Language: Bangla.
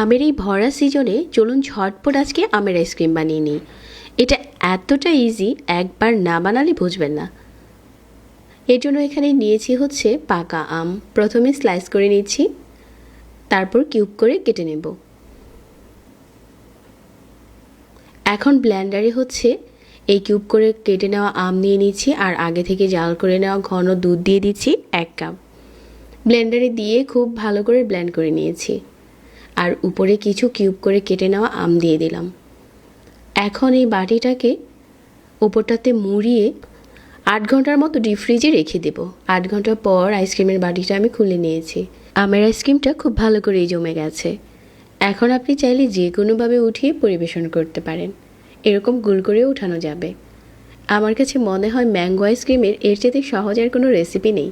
আমের এই ভরা সিজনে চলুন ঝটপট আজকে আমের আইসক্রিম বানিয়ে নিই। এটা এতটা ইজি, একবার না বানালে বুঝবেন না। এর জন্য এখানে নিয়েছি হচ্ছে পাকা আম। প্রথমে স্লাইস করে নিচ্ছি, তারপর কিউব করে কেটে নেব। এখন ব্লেন্ডারে হচ্ছে এই কিউব করে কেটে নেওয়া আম নিয়ে নিচ্ছি, আর আগে থেকে জাল করে নেওয়া ঘন দুধ দিয়ে দিচ্ছি 1 কাপ। ব্লেন্ডারে দিয়ে খুব ভালো করে ব্লেন্ড করে নিয়েছি, আর উপরে কিছু কিউব করে কেটে নেওয়া আম দিয়ে দিলাম। এখন এই বাটিটাকে উপরটাতে মুড়িয়ে 8 ঘন্টার মতো ডিপ ফ্রিজে রেখে দেব। 8 ঘন্টা পর আইসক্রিমের বাটিটা আমি খুলে নিয়েছি। আমের আইসক্রিমটা খুব ভালো করেই জমে গেছে। এখন আপনি চাইলে যে কোনোভাবে উঠিয়ে পরিবেশন করতে পারেন, এরকম গোল করেও উঠানো যাবে। আমার কাছে মনে হয় ম্যাঙ্গো আইসক্রিমের এর চেয়ে সহজ আর কোনো রেসিপি নেই।